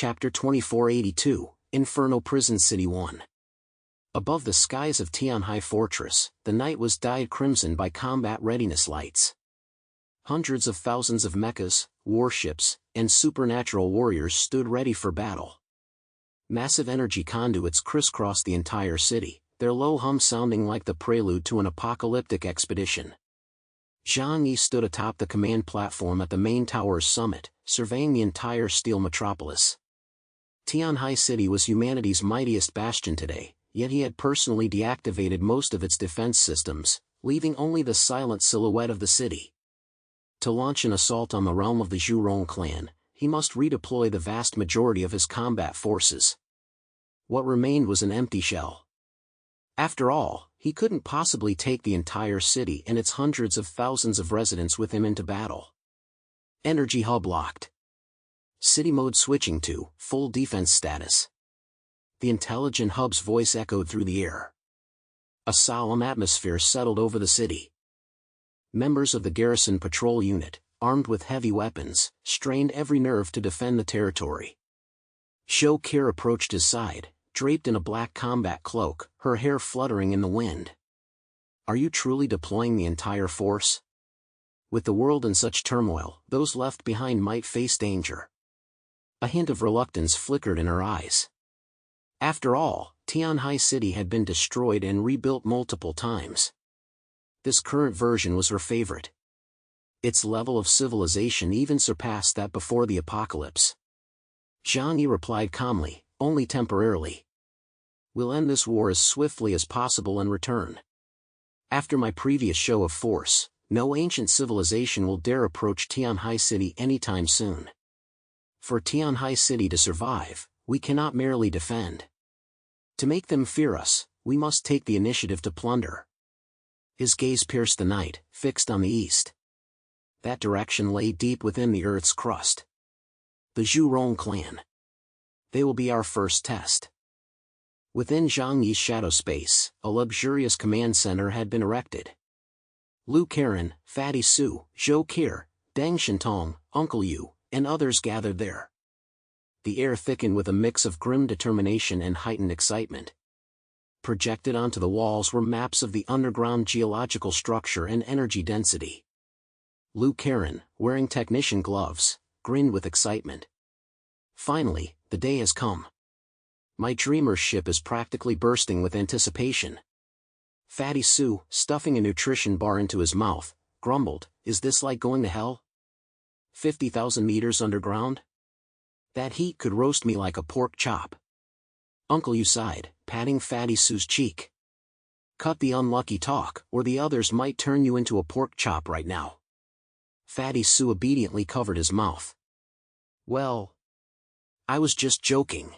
Chapter 2482, Inferno Prison City 1. Above the skies of Tianhai Fortress, the night was dyed crimson by combat readiness lights. Hundreds of thousands of mechas, warships, and supernatural warriors stood ready for battle. Massive energy conduits crisscrossed the entire city, their low hum sounding like the prelude to an apocalyptic expedition. Zhang Yi stood atop the command platform at the main tower's summit, surveying the entire steel metropolis. Tianhai City was humanity's mightiest bastion today, yet he had personally deactivated most of its defense systems, leaving only the silent silhouette of the city. To launch an assault on the realm of the Zhurong clan, he must redeploy the vast majority of his combat forces. What remained was an empty shell. After all, he couldn't possibly take the entire city and its hundreds of thousands of residents with him into battle. Energy hub locked. City mode switching to full defense status. The intelligent hub's voice echoed through the air. A solemn atmosphere settled over the city. Members of the garrison patrol unit, armed with heavy weapons, strained every nerve to defend the territory. Zhou Qi approached his side, draped in a black combat cloak, her hair fluttering in the wind. "Are you truly deploying the entire force? With the world in such turmoil, those left behind might face danger." A hint of reluctance flickered in her eyes. After all, Tianhai City had been destroyed and rebuilt multiple times. This current version was her favorite. Its level of civilization even surpassed that before the apocalypse. Zhang Yi replied calmly, "Only temporarily. We'll end this war as swiftly as possible and return. After my previous show of force, no ancient civilization will dare approach Tianhai City anytime soon. For Tianhai City to survive, we cannot merely defend. To make them fear us, we must take the initiative to plunder." His gaze pierced the night, fixed on the east. That direction lay deep within the Earth's crust. The Zhurong clan. They will be our first test. Within Zhang Yi's shadow space, a luxurious command center had been erected. Lu Karen, Fatty Su, Zhou Qi, Deng Shintong, Uncle Yu, and others gathered there. The air thickened with a mix of grim determination and heightened excitement. Projected onto the walls were maps of the underground geological structure and energy density. Lu Karen, wearing technician gloves, grinned with excitement. "Finally, the day has come. My dreamer ship is practically bursting with anticipation." Fatty Su, stuffing a nutrition bar into his mouth, grumbled, "Is this like going to hell? 50,000 meters underground? That heat could roast me like a pork chop." Uncle Yu sighed, patting Fatty Su's cheek. "Cut the unlucky talk, or the others might turn you into a pork chop right now." Fatty Su obediently covered his mouth. "Well, I was just joking."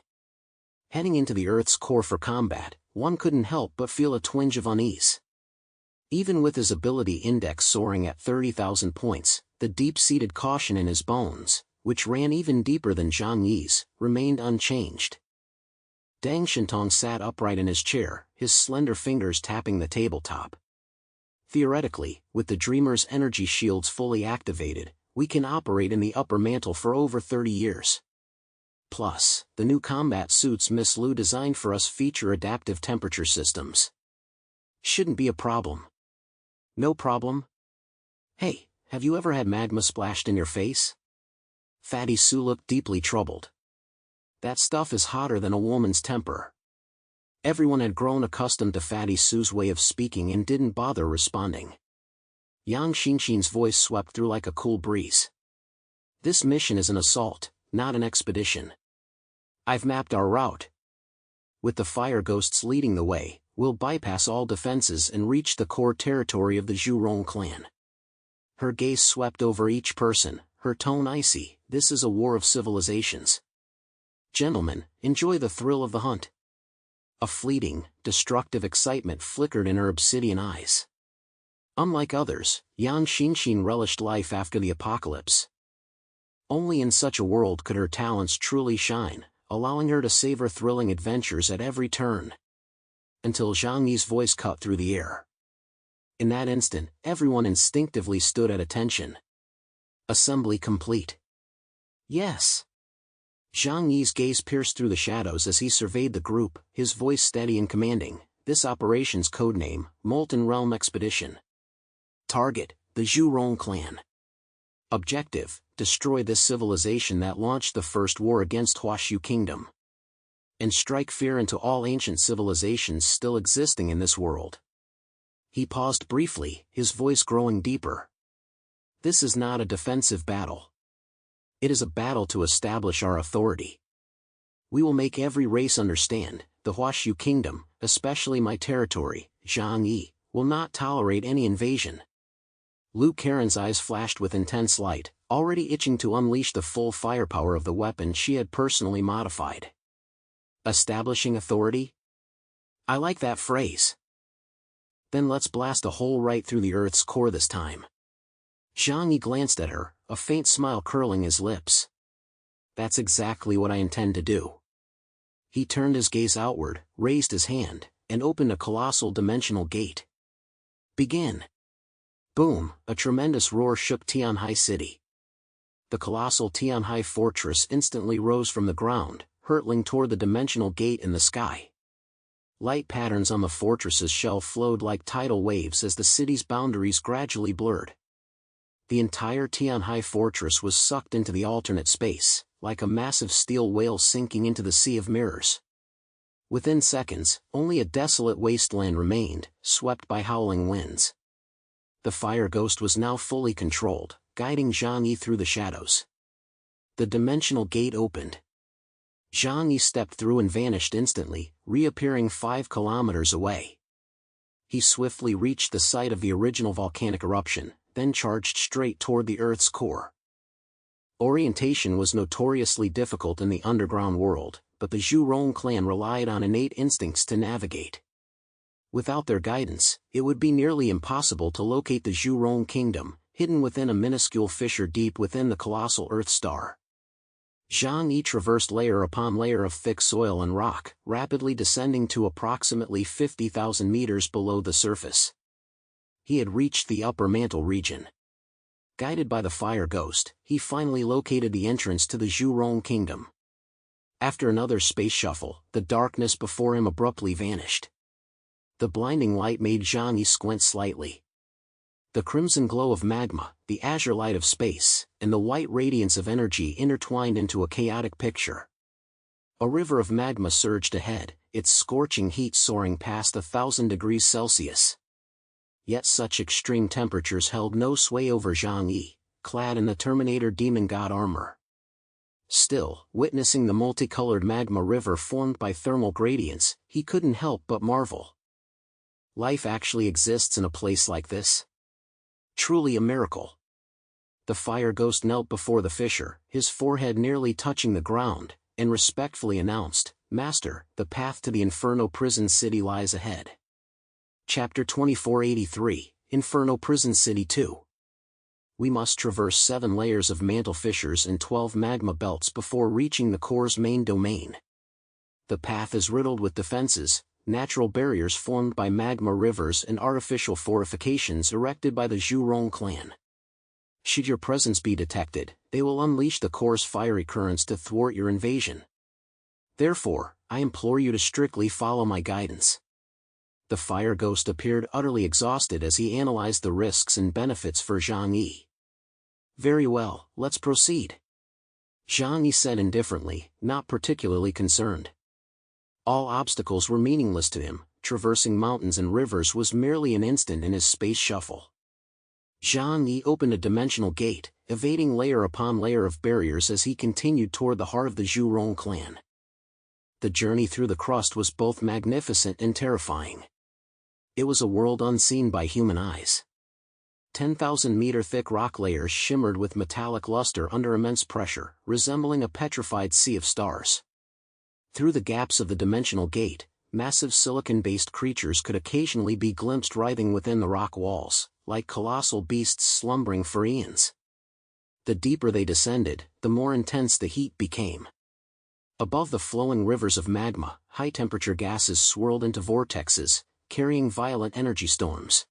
Heading into the Earth's core for combat, one couldn't help but feel a twinge of unease. Even with his ability index soaring at 30,000 points, the deep-seated caution in his bones, which ran even deeper than Zhang Yi's, remained unchanged. Deng Shintong sat upright in his chair, his slender fingers tapping the tabletop. "Theoretically, with the Dreamer's energy shields fully activated, we can operate in the upper mantle for over 30 years. Plus, the new combat suits Miss Lu designed for us feature adaptive temperature systems. Shouldn't be a problem." "No problem? Hey, have you ever had magma splashed in your face?" Fatty Su looked deeply troubled. That stuff is hotter than a woman's temper. Everyone had grown accustomed to Fatty Su's way of speaking and didn't bother responding. Yang Xinxin's voice swept through like a cool breeze. "This mission is an assault, not an expedition. I've mapped our route. With the fire ghosts leading the way, we'll bypass all defenses and reach the core territory of the Zhurong clan." Her gaze swept over each person, her tone icy. "This is a war of civilizations. Gentlemen, enjoy the thrill of the hunt." A fleeting, destructive excitement flickered in her obsidian eyes. Unlike others, Yang Xinxin relished life after the apocalypse. Only in such a world could her talents truly shine, allowing her to savor thrilling adventures at every turn. Until Zhang Yi's voice cut through the air. In that instant, everyone instinctively stood at attention. Assembly complete. "Yes. Zhang Yi's gaze pierced through the shadows as he surveyed the group, his voice steady and commanding. This operation's codename, Molten Realm Expedition. Target, the Zhurong clan. Objective, destroy this civilization that launched the first war against Huashu Kingdom. And strike fear into all ancient civilizations still existing in this world. He paused briefly, his voice growing deeper. This is not a defensive battle. It is a battle to establish our authority. We will make every race understand, the Huashu Kingdom, especially my territory, Zhang Yi, will not tolerate any invasion. Lu Karen's eyes flashed with intense light, already itching to unleash the full firepower of the weapon she had personally modified. Establishing authority? I like that phrase. Then let's blast a hole right through the Earth's core this time. Zhang Yi glanced at her, a faint smile curling his lips. That's exactly what I intend to do. He turned his gaze outward, raised his hand, and opened a colossal dimensional gate. Begin. Boom, a tremendous roar shook Tianhai City. The colossal Tianhai fortress instantly rose from the ground, hurtling toward the dimensional gate in the sky. Light patterns on the fortress's shell flowed like tidal waves as the city's boundaries gradually blurred. The entire Tianhai fortress was sucked into the alternate space, like a massive steel whale sinking into the sea of mirrors. Within seconds, only a desolate wasteland remained, swept by howling winds. The fire ghost was now fully controlled, guiding Zhang Yi through the shadows. The dimensional gate opened. Zhang Yi stepped through and vanished instantly, reappearing 5 kilometers away. He swiftly reached the site of the original volcanic eruption, then charged straight toward the Earth's core. Orientation was notoriously difficult in the underground world, but the Zhurong clan relied on innate instincts to navigate. Without their guidance, it would be nearly impossible to locate the Zhurong kingdom, hidden within a minuscule fissure deep within the colossal Earth star. Zhang Yi traversed layer upon layer of thick soil and rock, rapidly descending to approximately 50,000 meters below the surface. He had reached the upper mantle region. Guided by the fire ghost, he finally located the entrance to the Zhurong kingdom. After another space shuffle, the darkness before him abruptly vanished. The blinding light made Zhang Yi squint slightly. The crimson glow of magma, the azure light of space, and the white radiance of energy intertwined into a chaotic picture. A river of magma surged ahead, its scorching heat soaring past 1,000 degrees Celsius. Yet such extreme temperatures held no sway over Zhang Yi, clad in the Terminator demon god armor. Still, witnessing the multicolored magma river formed by thermal gradients, he couldn't help but marvel. Life actually exists in a place like this? Truly a miracle. The fire ghost knelt before the fissure, his forehead nearly touching the ground, and respectfully announced, "Master, the path to the Inferno Prison City lies ahead." Chapter 2483, Inferno Prison City 2. We must traverse 7 layers of mantle fissures and 12 magma belts before reaching the core's main domain. The path is riddled with defenses, natural barriers formed by magma rivers and artificial fortifications erected by the Zhurong clan. Should your presence be detected, they will unleash the core's fiery currents to thwart your invasion. Therefore, I implore you to strictly follow my guidance. The fire ghost appeared utterly exhausted as he analyzed the risks and benefits for Zhang Yi. Very well, let's proceed. Zhang Yi said indifferently, not particularly concerned. All obstacles were meaningless to him, traversing mountains and rivers was merely an instant in his space shuffle. Zhang Yi opened a dimensional gate, evading layer upon layer of barriers as he continued toward the heart of the Zhurong clan. The journey through the crust was both magnificent and terrifying. It was a world unseen by human eyes. 10,000-meter thick rock layers shimmered with metallic luster under immense pressure, resembling a petrified sea of stars. Through the gaps of the dimensional gate, massive silicon-based creatures could occasionally be glimpsed writhing within the rock walls, like colossal beasts slumbering for eons. The deeper they descended, the more intense the heat became. Above the flowing rivers of magma, high-temperature gases swirled into vortexes, carrying violent energy storms.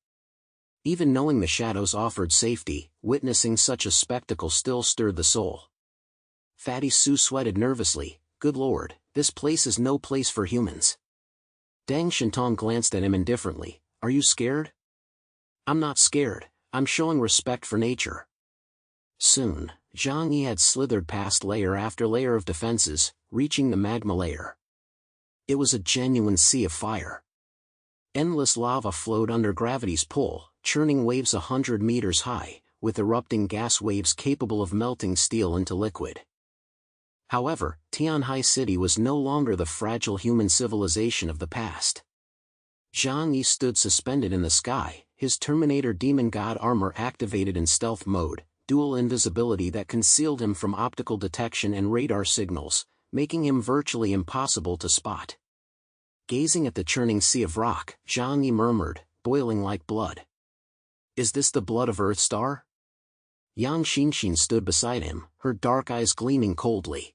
Even knowing the shadows offered safety, witnessing such a spectacle still stirred the soul. Fatty Sue sweated nervously. Good lord, this place is no place for humans. Deng Shintong glanced at him indifferently. Are you scared? I'm not scared, I'm showing respect for nature. Soon, Zhang Yi had slithered past layer after layer of defenses, reaching the magma layer. It was a genuine sea of fire. Endless lava flowed under gravity's pull, churning waves 100 meters high, with erupting gas waves capable of melting steel into liquid. However, Tianhai City was no longer the fragile human civilization of the past. Zhang Yi stood suspended in the sky, his Terminator demon god armor activated in stealth mode, dual invisibility that concealed him from optical detection and radar signals, making him virtually impossible to spot. Gazing at the churning sea of rock, Zhang Yi murmured, boiling like blood. Is this the blood of Earthstar? Yang Xinxin stood beside him, her dark eyes gleaming coldly.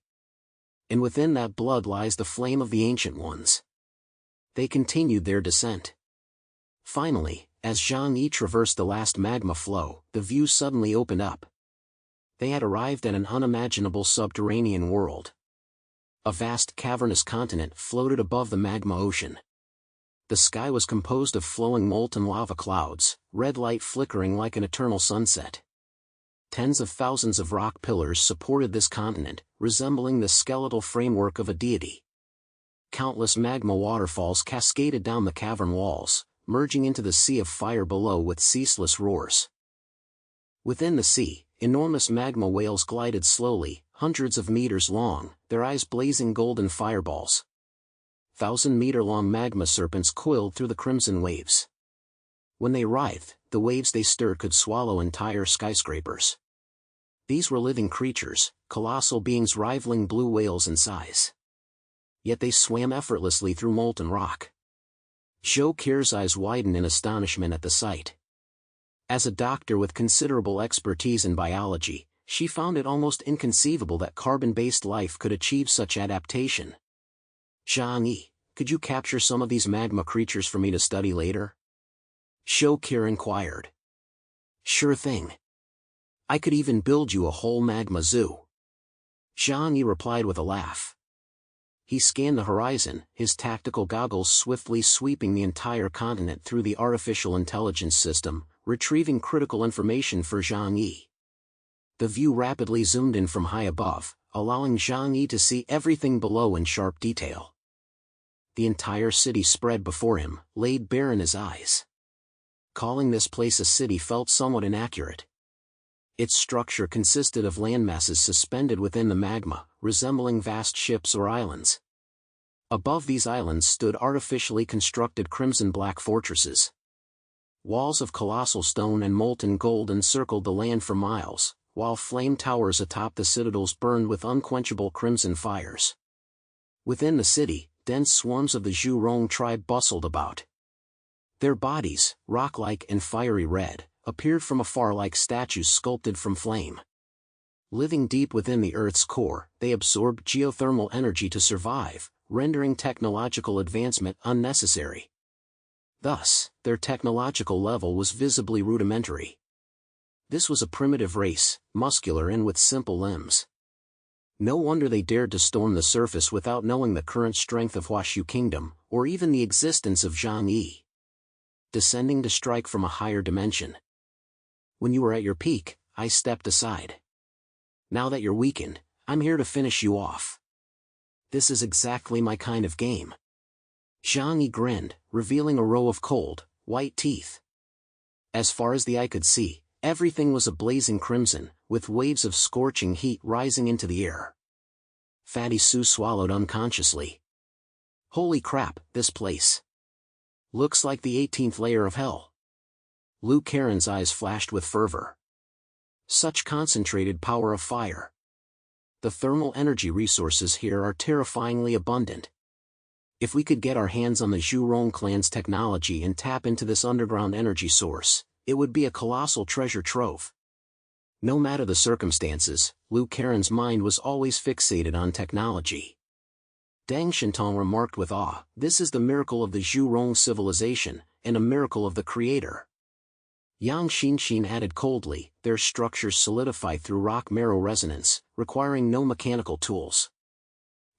And within that blood lies the flame of the Ancient Ones. They continued their descent. Finally, as Zhang Yi traversed the last magma flow, the view suddenly opened up. They had arrived at an unimaginable subterranean world. A vast cavernous continent floated above the magma ocean. The sky was composed of flowing molten lava clouds, red light flickering like an eternal sunset. Tens of thousands of rock pillars supported this continent, resembling the skeletal framework of a deity. Countless magma waterfalls cascaded down the cavern walls, merging into the sea of fire below with ceaseless roars. Within the sea, enormous magma whales glided slowly, hundreds of meters long, their eyes blazing golden fireballs. 1,000-meter-long magma serpents coiled through the crimson waves. When they writhed, the waves they stirred could swallow entire skyscrapers. These were living creatures, colossal beings rivaling blue whales in size. Yet they swam effortlessly through molten rock. Zhou Qir's eyes widened in astonishment at the sight. As a doctor with considerable expertise in biology, she found it almost inconceivable that carbon-based life could achieve such adaptation. Zhang Yi, could you capture some of these magma creatures for me to study later? Zhou Qir inquired. Sure thing. I could even build you a whole magma zoo. Zhang Yi replied with a laugh. He scanned the horizon, his tactical goggles swiftly sweeping the entire continent through the artificial intelligence system, retrieving critical information for Zhang Yi. The view rapidly zoomed in from high above, allowing Zhang Yi to see everything below in sharp detail. The entire city spread before him, laid bare in his eyes. Calling this place a city felt somewhat inaccurate. Its structure consisted of landmasses suspended within the magma, resembling vast ships or islands. Above these islands stood artificially constructed crimson-black fortresses. Walls of colossal stone and molten gold encircled the land for miles, while flame towers atop the citadels burned with unquenchable crimson fires. Within the city, dense swarms of the Zhurong tribe bustled about. Their bodies, rock-like and fiery red, appeared from afar like statues sculpted from flame. Living deep within the Earth's core, they absorbed geothermal energy to survive, rendering technological advancement unnecessary. Thus, their technological level was visibly rudimentary. This was a primitive race, muscular and with simple limbs. No wonder they dared to storm the surface without knowing the current strength of Huashu Kingdom, or even the existence of Zhang Yi. Descending to strike from a higher dimension. When you were at your peak, I stepped aside. Now that you're weakened, I'm here to finish you off. This is exactly my kind of game. Zhang Yi grinned, revealing a row of cold, white teeth. As far as the eye could see, everything was a blazing crimson, with waves of scorching heat rising into the air. Fatty Sue swallowed unconsciously. Holy crap, this place looks like the 18th layer of hell. Lu Karen's eyes flashed with fervor. Such concentrated power of fire. The thermal energy resources here are terrifyingly abundant. If we could get our hands on the Zhurong clan's technology and tap into this underground energy source, it would be a colossal treasure trove. No matter the circumstances, Lu Karen's mind was always fixated on technology. Deng Shintong remarked with awe, this is the miracle of the Zhurong civilization, and a miracle of the Creator. Yang Xinshin added coldly, their structures solidify through rock marrow resonance, requiring no mechanical tools.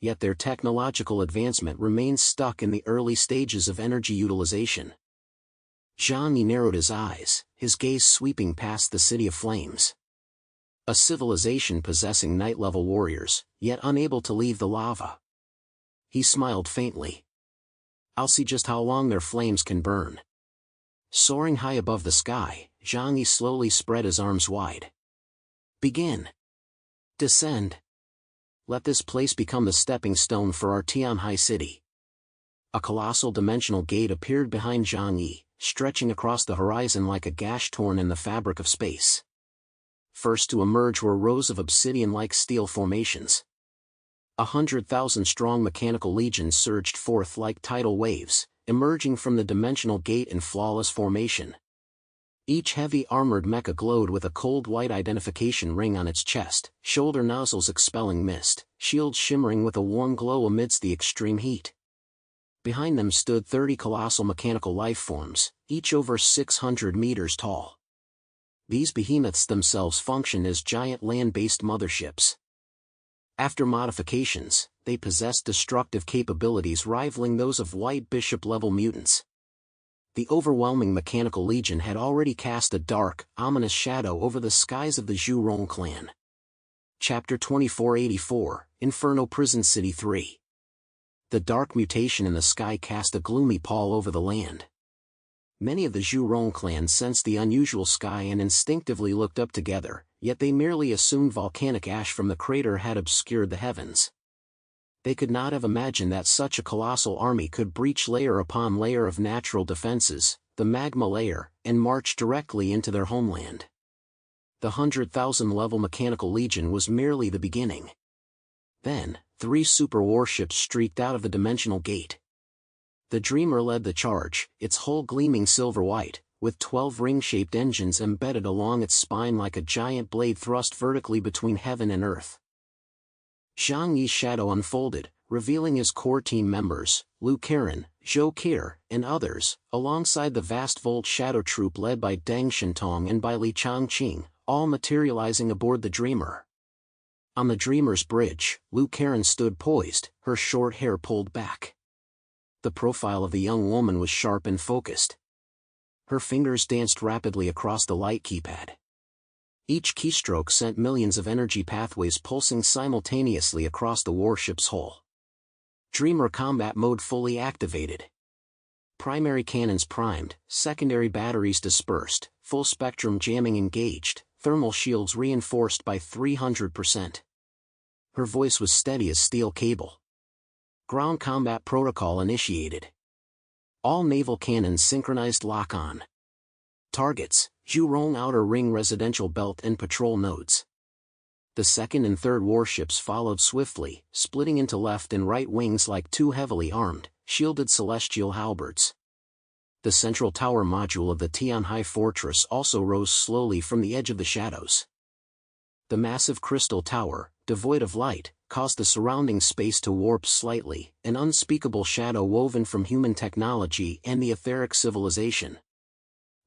Yet their technological advancement remains stuck in the early stages of energy utilization. Zhang Yi narrowed his eyes, his gaze sweeping past the City of Flames. A civilization possessing night-level warriors, yet unable to leave the lava. He smiled faintly. I'll see just how long their flames can burn. Soaring high above the sky, Zhang Yi slowly spread his arms wide. Begin. Descend. Let this place become the stepping stone for our Tianhai city. A colossal dimensional gate appeared behind Zhang Yi, stretching across the horizon like a gash torn in the fabric of space. First to emerge were rows of obsidian-like steel formations. 100,000-strong mechanical legions surged forth like tidal waves, emerging from the dimensional gate in flawless formation. Each heavy armored mecha glowed with a cold white identification ring on its chest, shoulder nozzles expelling mist, shields shimmering with a warm glow amidst the extreme heat. Behind them stood 30 colossal mechanical life forms, each over 600 meters tall. These behemoths themselves function as giant land-based motherships. After modifications, they possessed destructive capabilities rivaling those of White Bishop-level mutants. The overwhelming mechanical legion had already cast a dark, ominous shadow over the skies of the Zhurong clan. Chapter 2484, Inferno Prison City 3. The dark mutation in the sky cast a gloomy pall over the land. Many of the Zhurong clan sensed the unusual sky and instinctively looked up together, yet they merely assumed volcanic ash from the crater had obscured the heavens. They could not have imagined that such a colossal army could breach layer upon layer of natural defenses, the magma layer, and march directly into their homeland. The 100,000-level mechanical legion was merely the beginning. Then, 3 super warships streaked out of the dimensional gate. The Dreamer led the charge, its hull gleaming silver white, with 12 ring-shaped engines embedded along its spine like a giant blade thrust vertically between heaven and earth. Zhang Yi's shadow unfolded, revealing his core team members, Lu Karen, Zhou Qir, and others, alongside the vast Volt Shadow Troop led by Deng Shentong and by Li Changqing, all materializing aboard the Dreamer. On the Dreamer's bridge, Lu Karen stood poised, her short hair pulled back. The profile of the young woman was sharp and focused. Her fingers danced rapidly across the light keypad. Each keystroke sent millions of energy pathways pulsing simultaneously across the warship's hull. Dreamer combat mode fully activated. Primary cannons primed, secondary batteries dispersed, full spectrum jamming engaged, thermal shields reinforced by 300%. Her voice was steady as steel cable. Ground combat protocol initiated. All naval cannons synchronized lock-on. Targets: Zhurong Outer Ring Residential Belt and Patrol Nodes. The second and third warships followed swiftly, splitting into left and right wings like 2 heavily armed, shielded celestial halberds. The central tower module of the Tianhai fortress also rose slowly from the edge of the shadows. The massive crystal tower, devoid of light, caused the surrounding space to warp slightly, an unspeakable shadow woven from human technology and the etheric civilization.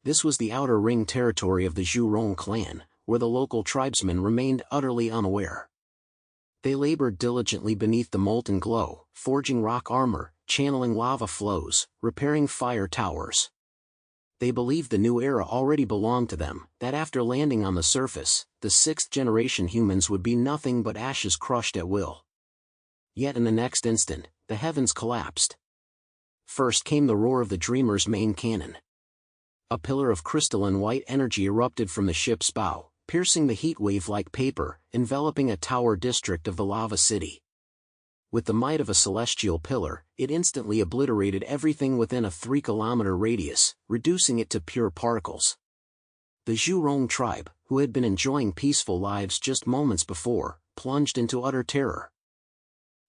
This was the outer ring territory of the Zhurong clan, where the local tribesmen remained utterly unaware. They labored diligently beneath the molten glow, forging rock armor, channeling lava flows, repairing fire towers. They believed the new era already belonged to them, that after landing on the surface, the 6th-generation humans would be nothing but ashes crushed at will. Yet in the next instant, the heavens collapsed. First came the roar of the Dreamer's main cannon. A pillar of crystalline white energy erupted from the ship's bow, piercing the heat wave like paper, enveloping a tower district of the lava city. With the might of a celestial pillar, it instantly obliterated everything within a 3-kilometer radius, reducing it to pure particles. The Zhurong tribe, who had been enjoying peaceful lives just moments before, plunged into utter terror.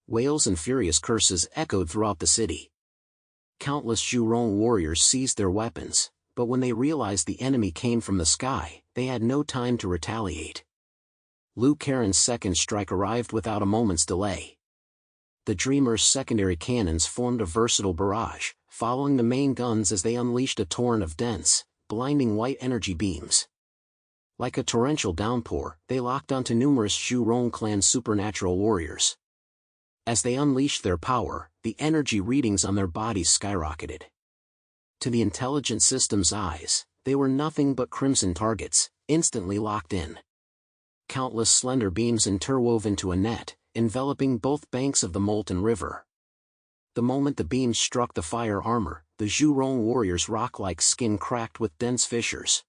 Wails and furious curses echoed throughout the city. Countless Zhurong warriors seized their weapons, but when they realized the enemy came from the sky, they had no time to retaliate. Lu Karen's second strike arrived without a moment's delay. The Dreamer's secondary cannons formed a versatile barrage, following the main guns as they unleashed a torrent of dense, blinding white energy beams. Like a torrential downpour, they locked onto numerous Zhurong clan supernatural warriors. As they unleashed their power, the energy readings on their bodies skyrocketed. To the intelligent system's eyes, they were nothing but crimson targets, instantly locked in. Countless slender beams interwove into a net, enveloping both banks of the molten river. The moment the beams struck the fire armor, the Zhurong warriors' rock-like skin cracked with dense fissures.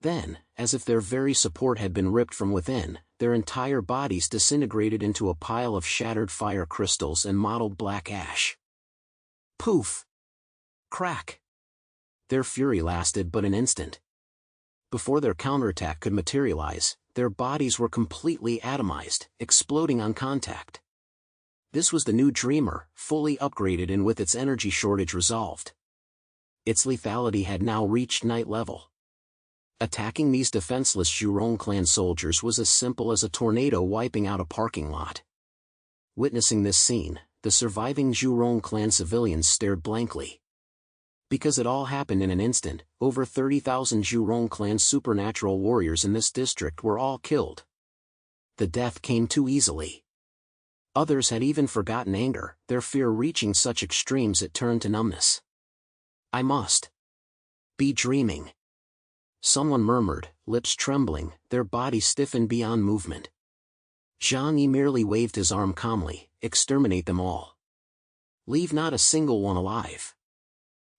Then, as if their very support had been ripped from within, their entire bodies disintegrated into a pile of shattered fire crystals and mottled black ash. Poof! Crack! Their fury lasted but an instant. Before their counterattack could materialize, their bodies were completely atomized, exploding on contact. This was the new Dreamer, fully upgraded and with its energy shortage resolved. Its lethality had now reached night level. Attacking these defenseless Zhurong clan soldiers was as simple as a tornado wiping out a parking lot. Witnessing this scene, the surviving Zhurong clan civilians stared blankly. Because it all happened in an instant, over 30,000 Zhurong clan supernatural warriors in this district were all killed. The death came too easily. Others had even forgotten anger, their fear reaching such extremes it turned to numbness. I must be dreaming. Someone murmured, lips trembling, their bodies stiffened beyond movement. Zhang Yi merely waved his arm calmly, exterminate them all. Leave not a single one alive.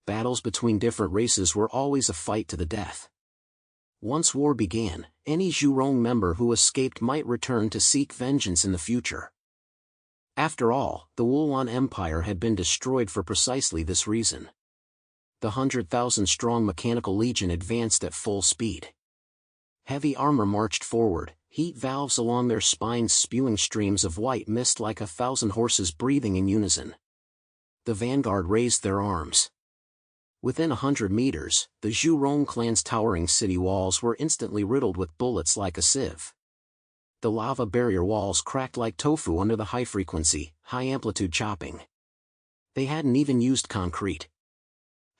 Battles between different races were always a fight to the death. Once war began, any Zhurong member who escaped might return to seek vengeance in the future. After all, the Wulwan Empire had been destroyed for precisely this reason. The 100,000-strong Mechanical Legion advanced at full speed. Heavy armor marched forward, heat valves along their spines spewing streams of white mist like 1,000 horses breathing in unison. The vanguard raised their arms. Within 100 meters, the Zhurong clan's towering city walls were instantly riddled with bullets like a sieve. The lava barrier walls cracked like tofu under the high-frequency, high-amplitude chopping. They hadn't even used concrete.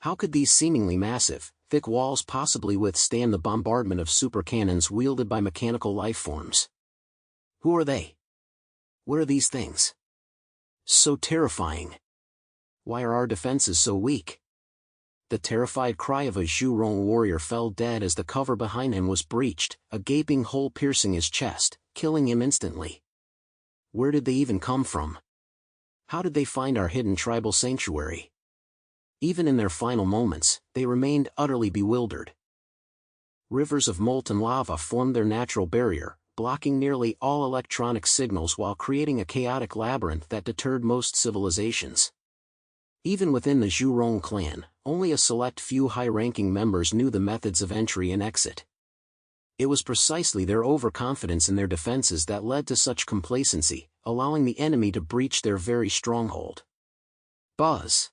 How could these seemingly massive, thick walls possibly withstand the bombardment of super cannons wielded by mechanical life forms? Who are they? What are these things? So terrifying. Why are our defenses so weak? The terrified cry of a Zhurong warrior fell dead as the cover behind him was breached, a gaping hole piercing his chest, killing him instantly. Where did they even come from? How did they find our hidden tribal sanctuary? Even in their final moments, they remained utterly bewildered. Rivers of molten lava formed their natural barrier, blocking nearly all electronic signals while creating a chaotic labyrinth that deterred most civilizations. Even within the Zhurong clan, only a select few high-ranking members knew the methods of entry and exit. It was precisely their overconfidence in their defenses that led to such complacency, allowing the enemy to breach their very stronghold. Buzz!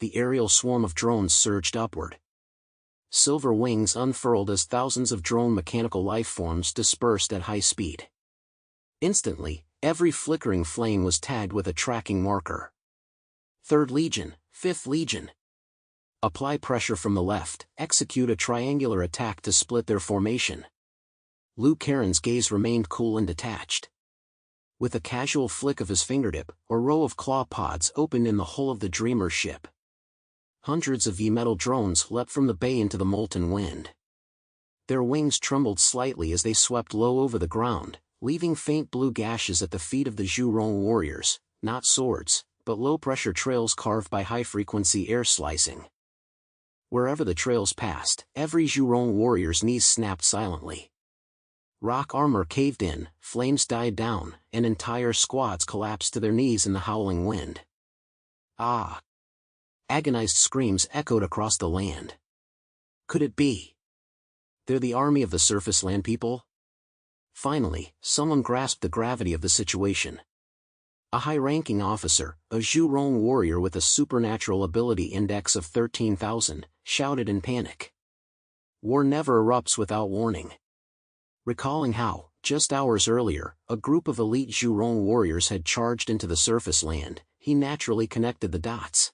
The aerial swarm of drones surged upward. Silver wings unfurled as thousands of drone mechanical life forms dispersed at high speed. Instantly, every flickering flame was tagged with a tracking marker. 3rd Legion, 5th Legion. Apply pressure from the left, execute a triangular attack to split their formation. Liu Karen's gaze remained cool and detached. With a casual flick of his fingertip, a row of claw pods opened in the hull of the Dreamer's ship. Hundreds of V-metal drones leapt from the bay into the molten wind. Their wings trembled slightly as they swept low over the ground, leaving faint blue gashes at the feet of the Zhurong warriors, not swords, but low-pressure trails carved by high-frequency air slicing. Wherever the trails passed, every Zhurong warrior's knees snapped silently. Rock armor caved in, flames died down, and entire squads collapsed to their knees in the howling wind. Ah! Agonized screams echoed across the land. Could it be? They're the army of the surface land people? Finally, someone grasped the gravity of the situation. A high-ranking officer, a Zhurong warrior with a supernatural ability index of 13,000, shouted in panic. War never erupts without warning. Recalling how, just hours earlier, a group of elite Zhurong warriors had charged into the surface land, he naturally connected the dots.